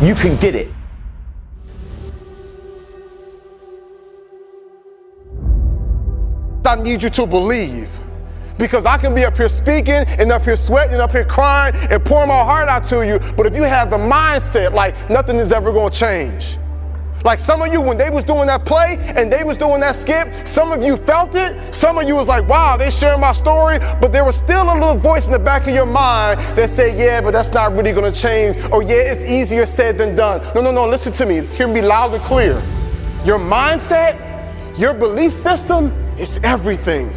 you can get it. I need you to believe. Because I can be up here speaking and up here sweating and up here crying and pouring my heart out to you, but if you have the mindset like nothing is ever gonna change. Like some of you, when they was doing that play and they was doing that skit, some of you felt it. Some of you was like, wow, they sharing my story, but there was still a little voice in the back of your mind that said, yeah, but that's not really gonna change. Or yeah, it's easier said than done. No, listen to me. Hear me loud and clear. Your mindset, your belief system is everything.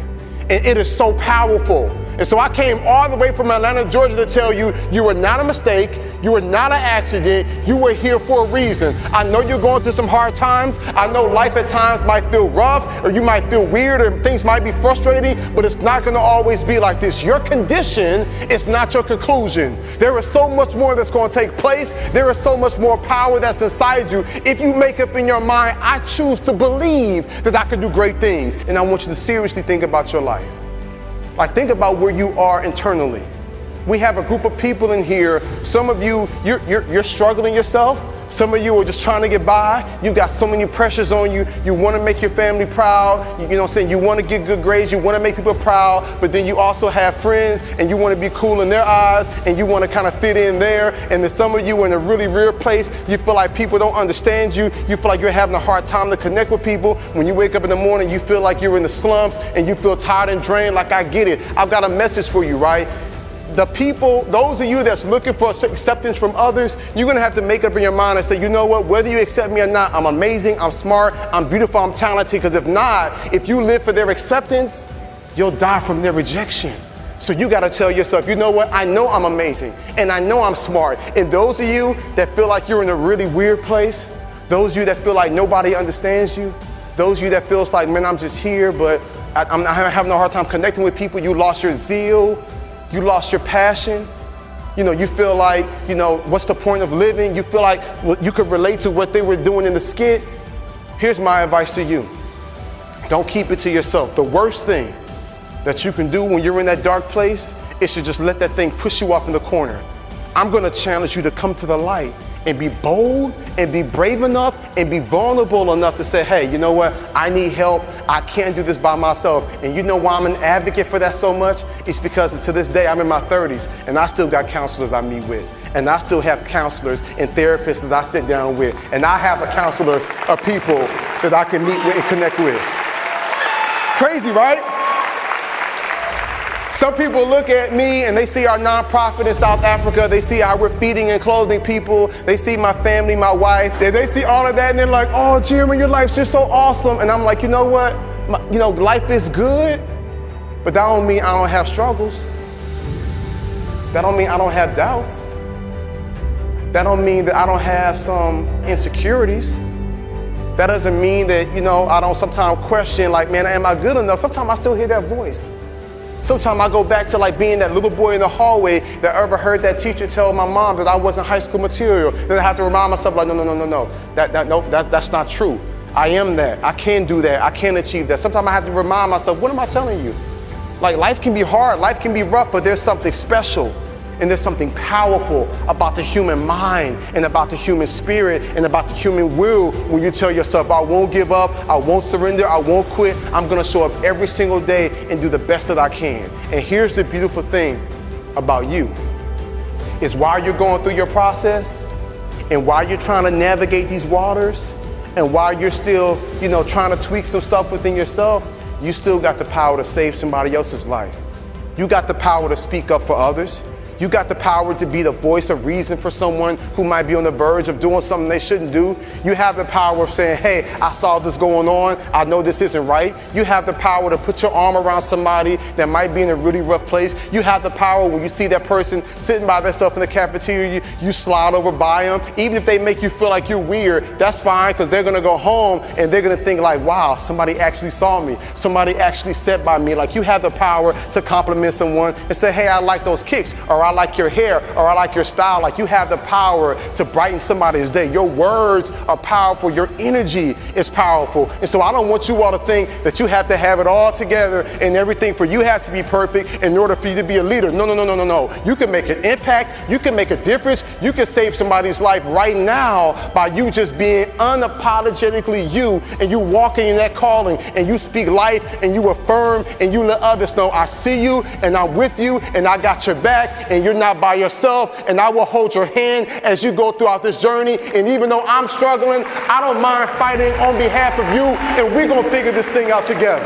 And it is so powerful. And so I came all the way from Atlanta, Georgia to tell you, you were not a mistake, you were not an accident, you were here for a reason. I know you're going through some hard times. I know life at times might feel rough, or you might feel weird, or things might be frustrating, but it's not gonna always be like this. Your condition is not your conclusion. There is so much more that's gonna take place. There is so much more power that's inside you. If you make up in your mind, I choose to believe that I can do great things. And I want you to seriously think about your life. Like, think about where you are internally. We have a group of people in here. Some of you, you're struggling yourself. Some of you are just trying to get by. You got so many pressures on you. You want to make your family proud. You know what I'm saying? You want to get good grades. You want to make people proud. But then you also have friends and you want to be cool in their eyes and you want to kind of fit in there. And then some of you are in a really weird place. You feel like people don't understand you. You feel like you're having a hard time to connect with people. When you wake up in the morning, you feel like you're in the slumps and you feel tired and drained. Like, I get it. I've got a message for you, right? The people, those of you that's looking for acceptance from others, you're gonna have to make up in your mind and say, you know what, whether you accept me or not, I'm amazing, I'm smart, I'm beautiful, I'm talented, because if not, if you live for their acceptance, you'll die from their rejection. So you gotta tell yourself, you know what, I know I'm amazing, and I know I'm smart. And those of you that feel like you're in a really weird place, those of you that feel like nobody understands you, those of you that feels like, man, I'm just here, but I'm having a hard time connecting with people, you lost your zeal, you lost your passion. You know, you feel like, you know, what's the point of living? You feel like you could relate to what they were doing in the skit. Here's my advice to you. Don't keep it to yourself. The worst thing that you can do when you're in that dark place is to just let that thing push you off in the corner. I'm gonna challenge you to come to the light and be bold and be brave enough and be vulnerable enough to say, hey, you know what? I need help. I can't do this by myself. And you know why I'm an advocate for that so much? It's because to this day, I'm in my 30s and I still got counselors I meet with. And I still have counselors and therapists that I sit down with. And I have a counselor of people that I can meet with and connect with. Crazy, right? Some people look at me and they see our nonprofit in South Africa. They see how we're feeding and clothing people. They see my family, my wife. They see all of that and they're like, oh, Jeremy, your life's just so awesome. And I'm like, you know what? Life is good, but that don't mean I don't have struggles. That don't mean I don't have doubts. That don't mean that I don't have some insecurities. That doesn't mean that, I don't sometimes question like, man, am I good enough? Sometimes I still hear that voice. Sometimes I go back to like being that little boy in the hallway that ever heard that teacher tell my mom that I wasn't high school material. Then I have to remind myself like, no. That's not true. I am that. I can do that. I can achieve that. Sometimes I have to remind myself, what am I telling you? Like, life can be hard, life can be rough, but there's something special and there's something powerful about the human mind and about the human spirit and about the human will when you tell yourself, I won't give up, I won't surrender, I won't quit. I'm gonna show up every single day and do the best that I can. And here's the beautiful thing about you, is while you're going through your process and while you're trying to navigate these waters and while you're still, trying to tweak some stuff within yourself, you still got the power to save somebody else's life. You got the power to speak up for others. You got the power to be the voice of reason for someone who might be on the verge of doing something they shouldn't do. You have the power of saying, hey, I saw this going on. I know this isn't right. You have the power to put your arm around somebody that might be in a really rough place. You have the power when you see that person sitting by themselves in the cafeteria, you slide over by them. Even if they make you feel like you're weird, that's fine, because they're going to go home and they're going to think like, wow, somebody actually saw me. Somebody actually sat by me. Like, you have the power to compliment someone and say, hey, I like those kicks, or I like your hair, or I like your style. Like, you have the power to brighten somebody's day. Your words are powerful. Your energy is powerful. And so I don't want you all to think that you have to have it all together and everything for you has to be perfect in order for you to be a leader. No. You can make an impact. You can make a difference. You can save somebody's life right now by you just being unapologetically you, and you walking in that calling, and you speak life, and you affirm, and you let others know, I see you, and I'm with you, and I got your back, and you're not by yourself, and I will hold your hand as you go throughout this journey. And even though I'm struggling, I don't mind fighting on behalf of you, and we're gonna figure this thing out together.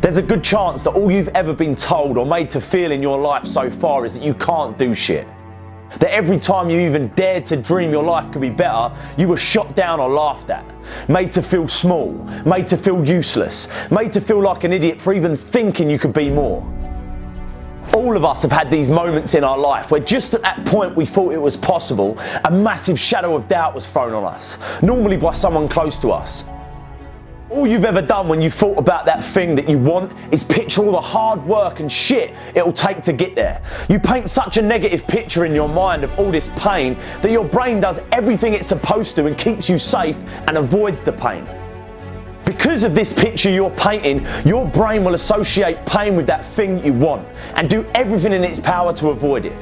There's a good chance that all you've ever been told or made to feel in your life so far is that you can't do shit. That every time you even dared to dream your life could be better, you were shot down or laughed at. Made to feel small, made to feel useless, made to feel like an idiot for even thinking you could be more. All of us have had these moments in our life where just at that point we thought it was possible, a massive shadow of doubt was thrown on us, normally by someone close to us. All you've ever done when you thought about that thing that you want is picture all the hard work and shit it'll take to get there. You paint such a negative picture in your mind of all this pain that your brain does everything it's supposed to and keeps you safe and avoids the pain. Because of this picture you're painting, your brain will associate pain with that thing that you want and do everything in its power to avoid it.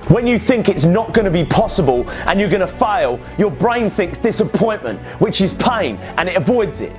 When you think it's not going to be possible and you're going to fail, your brain thinks disappointment, which is pain, and it avoids it.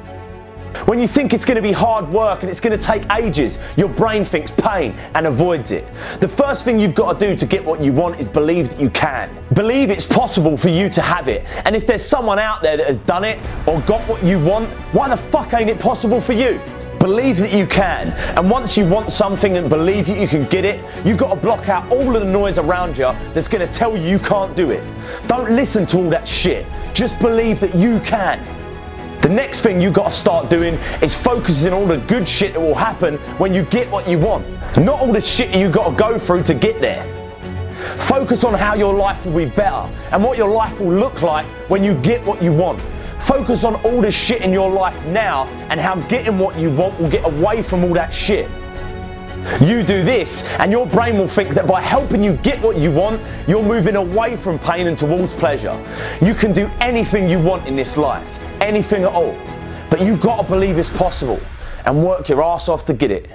When you think it's going to be hard work and it's going to take ages, your brain thinks pain and avoids it. The first thing you've got to do to get what you want is believe that you can. Believe it's possible for you to have it. And if there's someone out there that has done it or got what you want, why the fuck ain't it possible for you? Believe that you can, and once you want something and believe that you can get it, you've got to block out all of the noise around you that's going to tell you can't do it. Don't listen to all that shit, just believe that you can. The next thing you've got to start doing is focusing on all the good shit that will happen when you get what you want, not all the shit you've got to go through to get there. Focus on how your life will be better and what your life will look like when you get what you want. Focus on all the shit in your life now and how getting what you want will get away from all that shit. You do this and your brain will think that by helping you get what you want, you're moving away from pain and towards pleasure. You can do anything you want in this life, anything at all. But you've got to believe it's possible and work your ass off to get it.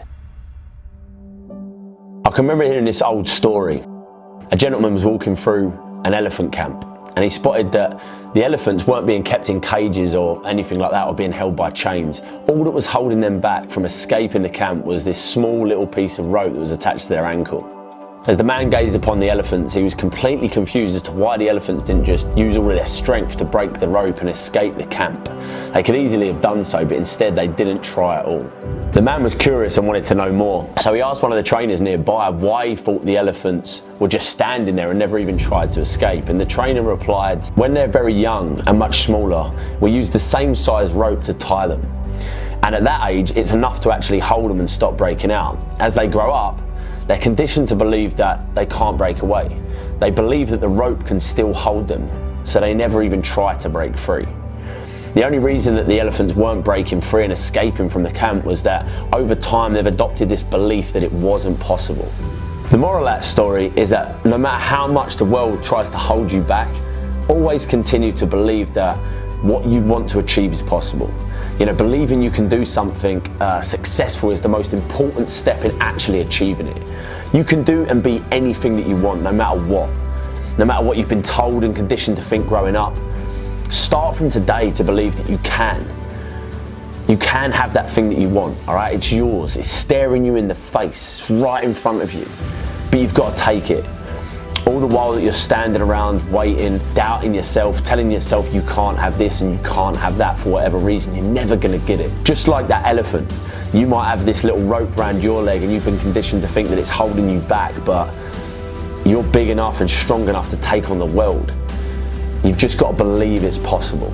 I can remember hearing this old story. A gentleman was walking through an elephant camp, and he spotted that the elephants weren't being kept in cages or anything like that or being held by chains. All that was holding them back from escaping the camp was this small little piece of rope that was attached to their ankle. As the man gazed upon the elephants, he was completely confused as to why the elephants didn't just use all of their strength to break the rope and escape the camp. They could easily have done so, but instead they didn't try at all. The man was curious and wanted to know more, so he asked one of the trainers nearby why he thought the elephants were just standing there and never even tried to escape. And the trainer replied, when they're very young and much smaller, we use the same size rope to tie them. And at that age, it's enough to actually hold them and stop breaking out. As they grow up, they're conditioned to believe that they can't break away. They believe that the rope can still hold them, so they never even try to break free. The only reason that the elephants weren't breaking free and escaping from the camp was that over time they've adopted this belief that it wasn't possible. The moral of that story is that no matter how much the world tries to hold you back, always continue to believe that what you want to achieve is possible. You know, believing you can do something successful is the most important step in actually achieving it. You can do and be anything that you want, no matter what. No matter what you've been told and conditioned to think growing up. Start from today to believe that you can. You can have that thing that you want, all right? It's yours. It's staring you in the face, it's right in front of you. But you've got to take it. All the while that you're standing around waiting, doubting yourself, telling yourself you can't have this and you can't have that for whatever reason, you're never gonna get it. Just like that elephant, you might have this little rope around your leg and you've been conditioned to think that it's holding you back, but you're big enough and strong enough to take on the world. You've just got to believe it's possible.